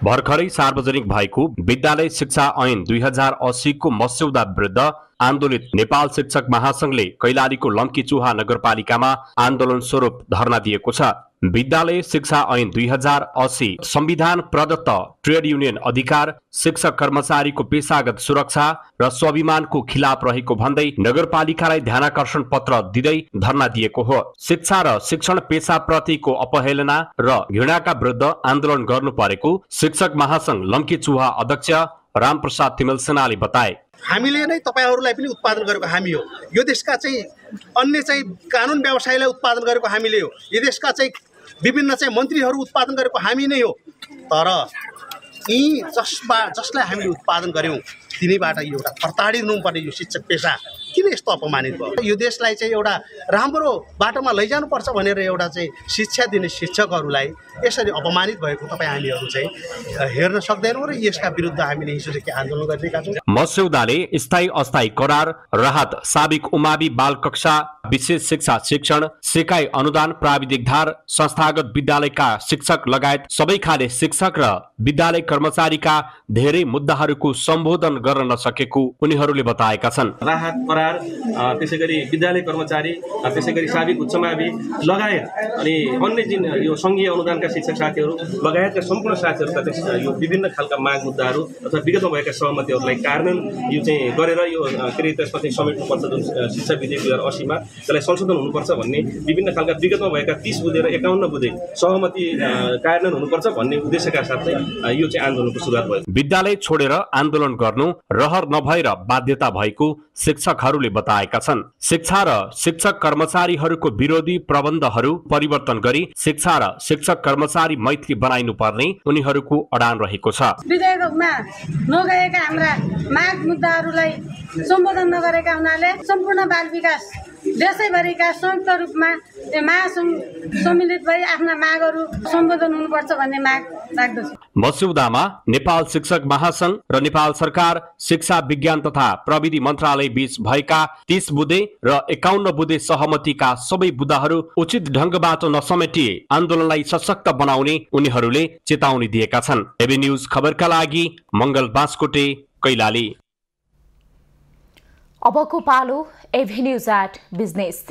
भर्खरै सार्वजनिक भएको विद्यालय शिक्षा ऐन 2080 को मस्यौदा विरुद्ध आन्दोलित नेपाल शिक्षक महासंघले कैलालीको लम्कीचुहा नगरपालिकामा आन्दोलन स्वरूप धरना दिएको छ। विद्यालय शिक्षा ऐन 2080 संविधान प्रदत्त ट्रेड युनियन अधिकार, शिक्षक कर्मचारीको पेशागत सुरक्षा र स्वाभिमानको खिलाफ रहेको भन्दै नगरपालिकालाई ध्यानाकर्षण पत्र दिँदै धरना दिएको हो। शिक्षा र शिक्षण पेशाप्रतिको अपहेलना र घृणाका विरुद्ध आन्दोलन गर्नु परेको शिक्षक महासंघ लम्कीचुहा अध्यक्ष रामप्रसाद तिमल सेनाले बताए। हामीले नै तपाईहरुलाई पनि उत्पादन गरेको हामी हो। यो देशका चाहिँ अन्य चाहिँ कानुन व्यवसायलाई उत्पादन गरेको हामीले हो। यो देशका चाहिँ विभिन्न चाहिँ मन्त्रीहरू उत्पादन गरेको हामी नै हो। तर यी जसलाई हामीले उत्पादन गर्यौं तिनीबाट एउटा प्रताडित हुनुपर्ने यो शिक्षक पेशा किन यस्तो अपमानित भयो? यो देशलाई चाहिँ एउटा राम्रो बाटोमा लैजानुपर्छ भनेर एउटा चाहिँ शिक्षा दिने शिक्षकहरूलाई यसरी अपमानित भएको तपाईँ हामीहरू चाहिँ हेर्न सक्दैनौँ र यसका विरुद्ध हामीले हिजोदेखि आन्दोलन गरिरहेका छौँ। मस्यौदाले स्थायी अस्थायी करार, राहत, साबिक उमावि बाल कक्षा, विशेष शिक्षा शिक्षण, सिकाइ अनुदान, प्राविधिक धार, संस्थागत विद्यालयका शिक्षक लगायत सबै खाले शिक्षक र विद्यालय कर्मचारीका धेरै मुद्दाहरूको सम्बोधन गर्न नसकेको उनीहरूले बताएका छन्। राहत, करार, त्यसैगरी विद्यालय कर्मचारी, त्यसैगरी साबिक उच्चमावि लगायत अनि अन्य जुन यो संघीय अनुदानका शिक्षक साथीहरू लगायतका सम्पूर्ण साथीहरूका यो विभिन्न खालका माग मुद्दाहरू अथवा विगतमा भएका सहमतिहरूलाई कार्यान्वयन यो चाहिँ गरेर यो के अरे त्यसमा चाहिँ समेट्नुपर्छ। जुन शिक्षा विधेयक 2080 मा त्यसलाई संशोधन हुनुपर्छ भन्ने विभिन्न खालका विगतमा भएका 30 बुँदे र 51 बुँदे सहमति कार्यान्वयन हुनुपर्छ भन्ने उद्देश्यका साथै यो चाहिँ आन्दोलनको सुरुवात भयो। विद्यालय छोडेर आन्दोलन गर्नु रहर नभएर बाध्यता भएको शिक्षकहरूले बताएका छन्। शिक्षा र शिक्षक कर्मचारीहरूको विरोधी प्रबन्धहरू परिवर्तन गरी शिक्षा र शिक्षक कर्मचारी मैत्री बनाइनु पर्ने उनीहरूको अडान रहेको छ। विधेयकमा नगएका हाम्रा माग मुद्दाहरूलाई सम्बोधन नगरेका हुनाले सम्पूर्ण बाल विकास देशैभरिका संयुक्त रूपमा महासंघ सम्मिलित भई आफ्ना मागहरू सम्बोधन हुनुपर्छ भन्ने माग राख्दछु। मस्यौदामा नेपाल शिक्षक महासंघ र नेपाल सरकार शिक्षा विज्ञान तथा प्रविधि मन्त्रालय बीच भएका 30 बुँदे र 51 बुँदे सहमतिका सबै बुँदाहरू उचित ढंगबाट नसमेटिए आन्दोलनलाई सशक्त बनाउने उनीहरूले चेतावनी दिएका छन्। एबी न्यूज खबरका लागि मंगल बास्कोटे, कैलाली। अबको पालो एभेन्यूज एट बिजनेस।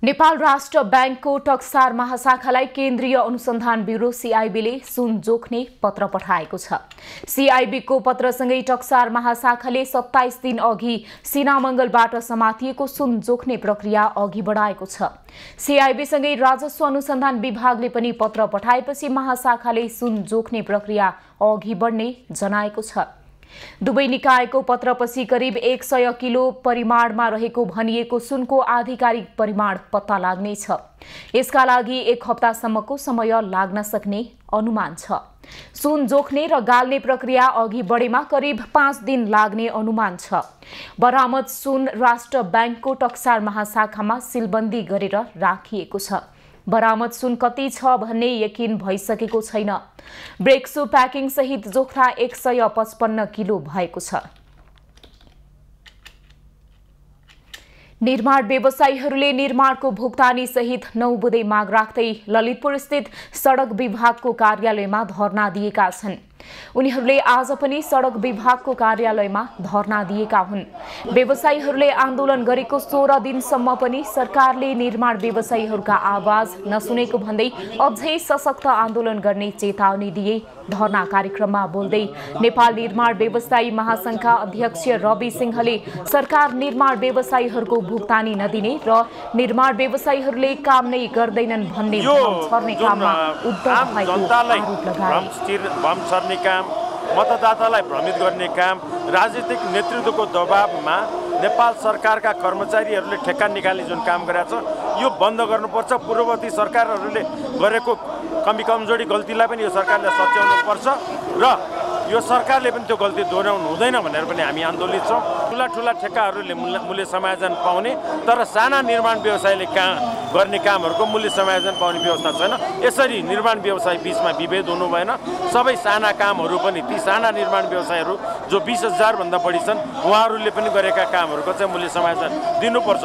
नेपाल राष्ट्र बैंकको टक्सार महाशाखालाई केन्द्रीय अनुसन्धान ब्युरो सीआईबीले सुन जोख्ने पत्र पठाएको छ। सीआईबीको पत्रसँगै टक्सार महाशाखाले 27 दिन अघि सिनामंगलबाट समातिएको सुन जोख्ने प्रक्रिया अघि बढाएको छ। सीआईबीसँगै राजस्व अनुसन्धान विभागले पनि पत्र पठाएपछि महाशाखाले सुन जोख्ने प्रक्रिया अघि बढ्ने जनाएको छ। दुवै निकायको पत्रपछि करिब 100 किलो परिमाणमा रहेको भनिएको सुनको आधिकारिक परिमाण पत्ता लाग्नेछ। यसका लागि 1 हप्तासम्मको समय लाग्न सक्ने अनुमान छ। सुन जोख्ने र गाल्ने प्रक्रिया अघि बढेमा करिब 5 दिन लाग्ने अनुमान छ। बरामद सुन राष्ट्र बैंकको टक्सार महाशाखामा सिलबन्दी गरेर राखिएको छ। बरामद सुन कति छ भन्ने यकिन भइसकेको छैन। ब्रेक्सु प्याकिङ सहित जोख्ता 155 किलो भएको छ। निर्माण व्यवसायीहरूले निर्माणको भुक्तानी सहित 9 बुँदे माग राख्दै ललितपुर स्थित सडक विभागको कार्यालयमा धरना दिएका छन्। उनीहरूले आज पनि सडक विभागको कार्यालयमा धरना दिएका हुन्। व्यवसायीहरूले आन्दोलन गरेको 16 दिनसम्म पनि सरकारले निर्माण व्यवसायीहरूका आवाज नसुनेको भन्दै अझै सशक्त आन्दोलन गर्ने चेतावनी दिए। धरना कार्यक्रममा बोल्दै नेपाल निर्माण व्यवसायी महासंघका अध्यक्ष रवि सिंहले सरकार निर्माण व्यवसायीहरूको भुक्तानी नदिने र निर्माण व्यवसायीहरूले काम नै गर्दैनन् भन्ने छर्ने काममा उद्धव भएको आरोप लगाए। काम, मतदातालाई भ्रमित गर्ने काम, राजनीतिक नेतृत्वको दबावमा नेपाल सरकारका कर्मचारीहरूले ठेक्का निकाल्ने जुन काम गरेको छ यो बन्द गर्नुपर्छ। पूर्ववर्ती सरकारहरूले गरेको कमी कमजोरी गल्तीलाई पनि यो सरकारले सच्याउनु पर्छ र यो सरकारले पनि त्यो गल्ती दोहोऱ्याउनु हुँदैन भनेर पनि हामी आन्दोलित छौँ। ठुला ठेक्काहरूले मूल्य समायोजन पाउने तर साना निर्माण व्यवसायले गर्ने कामहरूको मूल्य समायोजन पाउने व्यवस्था छैन। यसरी निर्माण व्यवसाय बीचमा विभेद हुनु भएन। सबै साना कामहरू पनि ती साना निर्माण व्यवसायहरू जो 20,000 भन्दा बढी छन् उहाँहरूले पनि गरेका कामहरूको चाहिँ मूल्य समायोजन दिनुपर्छ।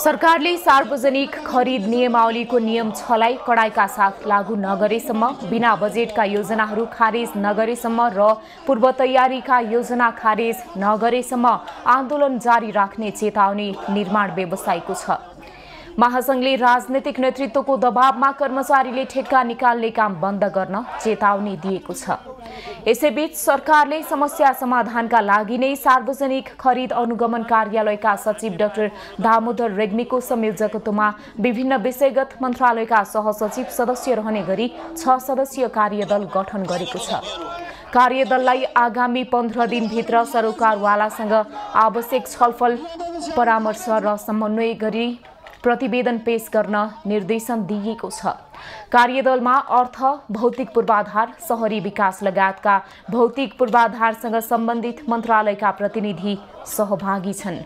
सरकारले सार्वजनिक खरिद नियमावलीको नियम 6 लाई कडाइका साथ लागू नगरेसम्म, बिना बजेटका योजनाहरू खारेज नगरेसम्म र पूर्व तयारीका योजना खारेज नगरेसम्म आन्दोलन जारी राख्ने चेतावनी निर्माण व्यवसायीको छ। महासंघले राजनीतिक नेतृत्वको दबावमा कर्मचारीले ठेक्का निकाल्ने काम बन्द गर्न चेतावनी दिएको छ। यसैबीच सरकारले समस्या समाधानका लागि नै सार्वजनिक खरिद अनुगमन कार्यालयका सचिव डाक्टर दामोदर रेग्मीको संयोजकत्वमा विभिन्न विषयगत मन्त्रालयका सहसचिव सदस्य रहने गरी 6 सदस्यीय कार्यदल गठन गरेको छ। कार्यदललाई आगामी 15 दिनभित्र सरोकारवालासँग आवश्यक छलफल, परामर्श र समन्वय गरी प्रतिवेदन पेश गर्न निर्देशन दिइएको छ। कार्यदलमा अर्थ, भौतिक पूर्वाधार, शहरी विकास लगायतका भौतिक पूर्वाधारसँग सम्बन्धित मन्त्रालयका प्रतिनिधि सहभागी छन्।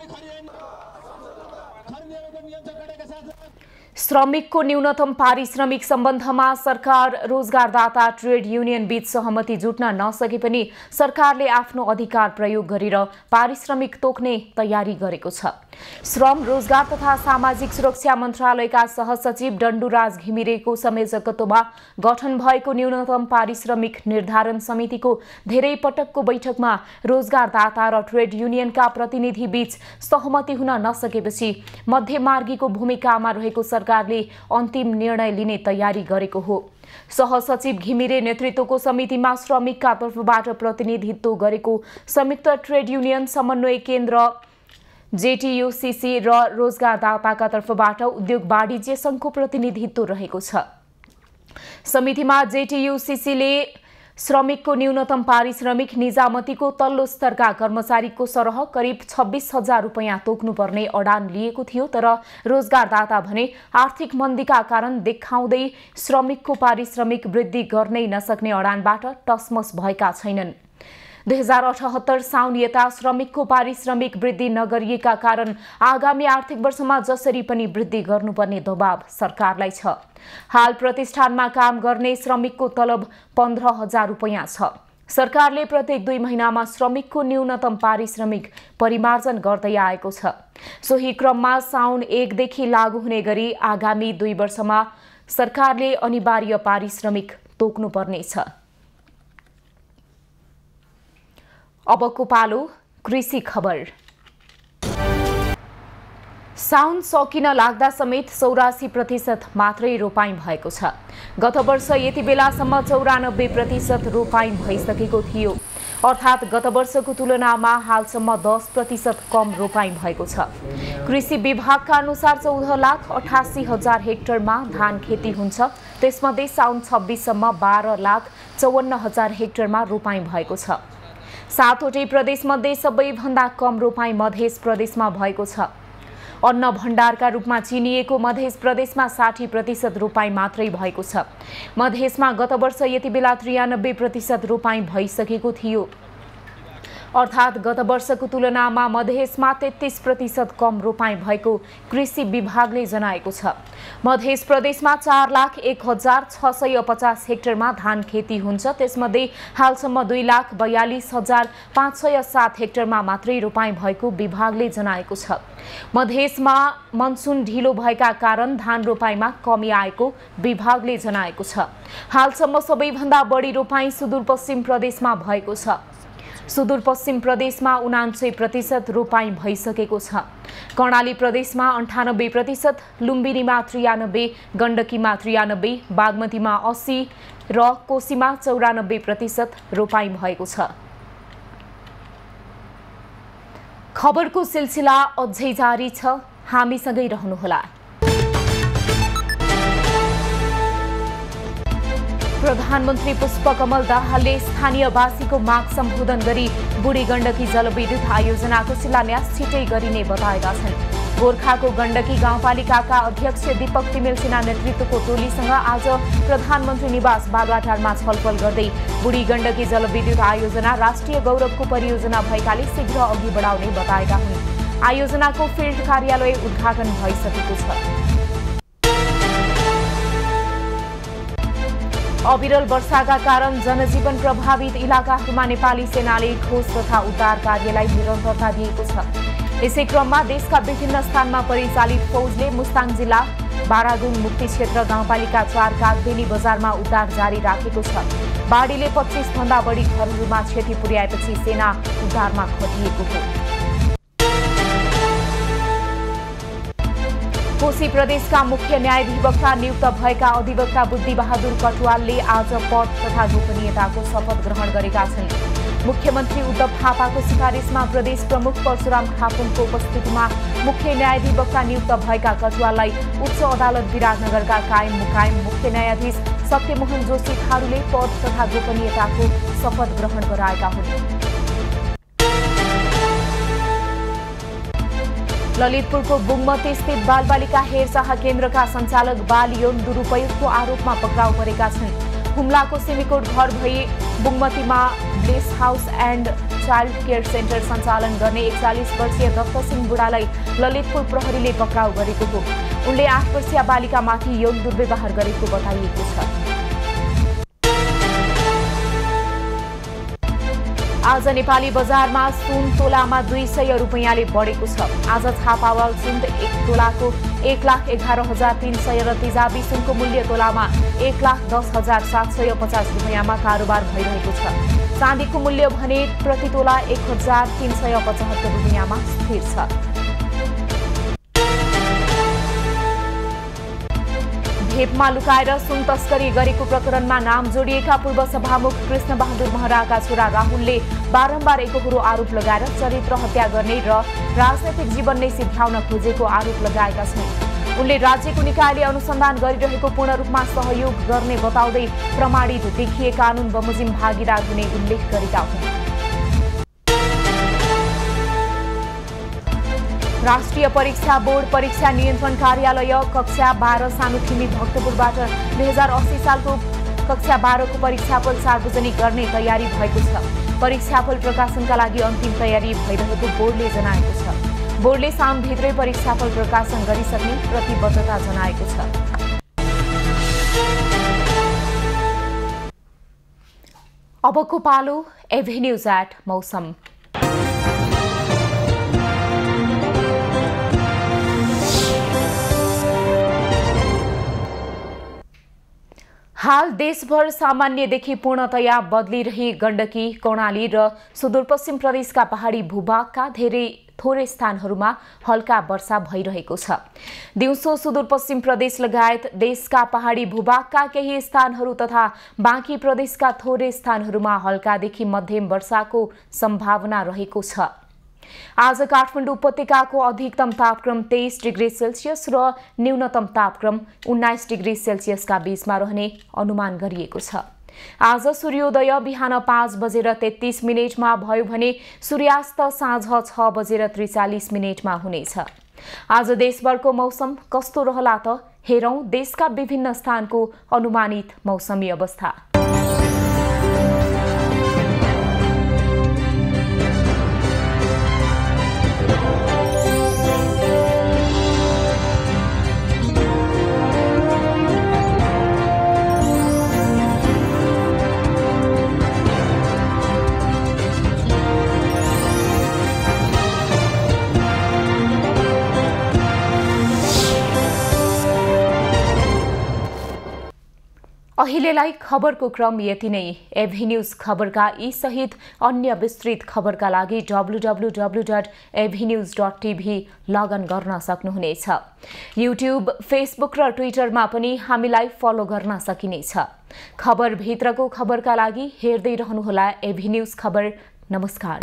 श्रमिकको न्यूनतम पारिश्रमिक सम्बन्धमा सरकार रोजगारदाता ट्रेड युनियन बीच सहमति जुट्न नसके पनि सरकारले आफ्नो अधिकार प्रयोग गरेर पारिश्रमिक तोक्ने तयारी गरेको छ। श्रम, रोजगार तथा सामाजिक सुरक्षा मन्त्रालयका सहसचिव डण्डुराज घिमिरेको संयोजकत्वमा गठन भएको न्यूनतम पारिश्रमिक निर्धारण समितिको धेरै पटकको बैठकमा रोजगारदाता र ट्रेड युनियनका प्रतिनिधि बीच सहमति हुन नसकेपछि मध्यमार्गीको भूमिकामा रहेको सरकारले अन्तिम निर्णय लिने तयारी गरेको हो। सहसचिव घिमिरे नेतृत्वको समितिमा श्रमिकका तर्फबाट प्रतिनिधित्व गरेको संयुक्त ट्रेड युनियन समन्वय केन्द्र जेटीयूसीसी र रोजगारदाताका तर्फबाट उद्योग वाणिज्य संघको प्रतिनिधित्व रहेको छ। समितिमा जेटीयूसीसीले श्रमिकको न्यूनतम पारिश्रमिक निजामतीको तल्लो स्तरका कर्मचारीको सरह करिब 26,000 रुपैयाँ तोक्नुपर्ने अडान लिएको थियो, तर रोजगारदाता भने आर्थिक मन्दीका कारण देखाउँदै श्रमिकको पारिश्रमिक वृद्धि गर्नै नसक्ने अडानबाट टसमस भएका छैनन्। 2078 साउन यता श्रमिकको पारिश्रमिक वृद्धि नगरिएका कारण आगामी आर्थिक वर्षमा जसरी पनि वृद्धि गर्नुपर्ने दबाव सरकारलाई छ। हाल प्रतिष्ठानमा काम गर्ने श्रमिकको तलब 15,000 रुपैयाँ छ। सरकारले प्रत्येक 2 महिनामा श्रमिकको न्यूनतम पारिश्रमिक परिमार्जन गर्दै आएको छ। सोही क्रममा साउन 1 देखि लागू हुने गरी आगामी 2 वर्षमा सरकारले अनिवार्य पारिश्रमिक तोक्नुपर्नेछ। अबको पालो कृषि खबर। साउन सकिन लाग्दा समेत 84% मात्रै रोपाइँ भएको छ। गत वर्ष यति बेलासम्म 94% रोपाइँ भइसकेको थियो। अर्थात् गत वर्षको तुलनामा हालसम्म 10% कम रोपाइँ भएको छ। कृषि विभागका अनुसार 14,88,000 हेक्टरमा धान खेती हुन्छ। त्यसमध्ये साउन 26 सम्म 12,54,000 हेक्टरमा रोपाइँ भएको छ। 7वटै प्रदेशमध्ये सबैभन्दा कम रोपाइँ मध्य प्रदेशमा भएको छ। अन्न भण्डारका रूपमा चिनिएको मध्य प्रदेशमा 60% रोपाइँ मात्रै भएको छ। मधेसमा गत वर्ष यति बेला 93% रोपाइँ भइसकेको थियो। अर्थात् गत वर्षको तुलनामा मधेसमा 33% कम रोपाइँ भएको कृषि विभागले जनाएको छ। मध्य प्रदेशमा 4,01,650 हेक्टरमा धान खेती हुन्छ। त्यसमध्ये हालसम्म 2,42,507 हेक्टरमा मात्रै रोपाइँ भएको विभागले जनाएको छ। मधेसमा मनसुन ढिलो भएका कारण धान रोपाइँमा कमी आएको विभागले जनाएको छ। हालसम्म सबैभन्दा बढी रोपाइँ सुदूरपश्चिम प्रदेशमा भएको छ। सुदूरपश्चिम प्रदेशमा 79% रोपाइँ भइसकेको छ। कर्णाली प्रदेशमा 98%, लुम्बिनीमा 93%, गण्डकीमा 93%, बागमतीमा 80% र कोशीमा 94% रोपाइँ भएको छ। खबरको सिलसिला अझै जारी छ, हामीसँगै रहनुहोला। प्रधानमन्त्री पुष्पकमल दाहालले स्थानीयवासीको माग सम्बोधन गरी बुढी गण्डकी जलविद्युत आयोजनाको शिलान्यास छिटै गरिने बताएका छन्। गोर्खाको गण्डकी गाउँपालिकाका अध्यक्ष दीपक तिमेल सिन्हा नेतृत्वको टोलीसँग आज प्रधानमन्त्री निवास बालुवाटारमा छलफल गर्दै बुढी गण्डकी जलविद्युत आयोजना राष्ट्रिय गौरवको परियोजना भएकाले शीघ्र अघि बढाउने बताएका हुन्। आयोजनाको फिल्ड कार्यालय उद्घाटन भइसकेको छ। अविरल वर्षाका कारण जनजीवन प्रभावित इलाकाहरूमा नेपाली सेनाले खोज तथा उद्धार कार्यलाई निरन्तरता दिएको छ। यसै क्रममा देशका विभिन्न स्थानमा परिचालित फौजले मुस्ताङ जिल्ला बारागुङ मुक्ति क्षेत्र गाउँपालिका 4 कागबेनी बजारमा उद्धार जारी राखेको छ। बाढीले 25 भन्दा बढी घरहरूमा क्षति पुर्याएपछि सेना उद्धारमा खटिएको हो। कोशी प्रदेशका मुख्य न्यायाधिवक्ता नियुक्त भएका अधिवक्ता बुद्धिबहादुर कटुवालले आज पद तथा गोपनीयताको शपथ ग्रहण गरेका छन्। मुख्यमन्त्री उद्धव थापाको सिफारिसमा प्रदेश प्रमुख परशुराम खापुङको उपस्थितिमा मुख्य न्यायाधिवक्ता नियुक्त भएका कटुवाललाई उच्च अदालत विराटनगरका कायम मुकायम मुख्य न्यायाधीश सत्यमोहन जोशी थारूले पद तथा गोपनीयताको शपथ ग्रहण गराएका हुन्। ललितपुरको बुङमती स्थित बालबालिका हेरचाह केन्द्रका सञ्चालक बाल यौन दुरुपयोगको आरोपमा पक्राउ परेका छन्। हुम्लाको सिमीकोट घर भई बुङमतीमा bliss house and child care centre सञ्चालन गर्ने 41 वर्षीय दत्तसिंह बुढालाई ललितपुर प्रहरीले पक्राउ गरेको हो। उनले 8 वर्षीय बालिकामाथि यौन दुर्व्यवहार गरेको बताइएको छ। आज नेपाली बजारमा सुन तोलामा 200 रुपैयाँले बढेको छ। आज छापावाल सुन 1 तोलाको 1,11,300 र तेजाबी सुनको मूल्य तोलामा 1,10,750 रुपैयाँमा कारोबार भइरहेको छ। चाँदीको मूल्य भने प्रति तोला 1,375 रुपैयाँमा स्थिर छ। भेपमा लुकाएर सुन तस्करी गरेको प्रकरणमा नाम जोडिएका पूर्व सभामुख कृष्णबहादुर महराका छोरा राहुलले बारम्बार एकहोरो आरोप लगाएर चरित्र हत्या गर्ने र राजनैतिक जीवन नै सिध्याउन खोजेको आरोप लगाएका छन्। उनले राज्यको निकायले अनुसन्धान गरिरहेको पूर्ण रूपमा सहयोग गर्ने बताउँदै प्रमाणित देखिए कानून बमोजिम भागीदार हुने उल्लेख गरेका हुन्। राष्ट्रिय परीक्षा बोर्ड परीक्षा नियन्त्रण कार्यालय कक्षा 12 सानुथिमी भक्तपुरबाट 2080 सालको कक्षा 12 को परीक्षाफल सार्वजनिक गर्ने तयारी भएको छ। परीक्षाफल प्रकाशनका लागि अन्तिम तयारी भइरहेको बोर्डले जनाएको छ। बोर्डले साउनभित्रै परीक्षाफल प्रकाशन गरिसक्ने प्रतिबद्धता जनाएको छ। अबको पालो एभेन्यूज एट मौसम। हाल देशभर सामान्यदेखि पूर्णतया बदलिरही गण्डकी, कर्णाली र सुदूरपश्चिम प्रदेशका पहाडी भूभागका थोरै स्थानहरूमा हल्का वर्षा भइरहेको छ। दिउँसो सुदूरपश्चिम प्रदेश लगायत देशका पहाडी भूभागका केही स्थानहरू तथा बाँकी प्रदेशका थोरै स्थानहरूमा हल्कादेखि मध्यम वर्षाको सम्भावना रहेको छ। आज काठमाडौँ उपत्यकाको अधिकतम तापक्रम 23 डिग्री सेल्सियस र न्यूनतम तापक्रम 19 डिग्री सेल्सियसका बीचमा रहने अनुमान गरिएको छ। आज सूर्योदय बिहान 5 बजेर 33 मिनेटमा भयो भने सूर्यास्त साँझ 6 बजेर 43 मिनेटमा हुनेछ। आज देशभरको मौसम कस्तो रहला त हेरौं देशका विभिन्न स्थानको अनुमानित मौसमी अवस्था। अहिलेलाई खबरको क्रम यति नै। एभी न्यूज खबरका यी सहित अन्य विस्तृत खबरका लागि www.avnews.tv लगइन गर्न सक्नुहुनेछ। युट्युब, फेसबुक र ट्विटरमा पनि हामीलाई फलो गर्न सकिनेछ। खबर भित्रको खबरका लागि हेर्दै रहनुहोला एभी न्यूज खबर। नमस्कार।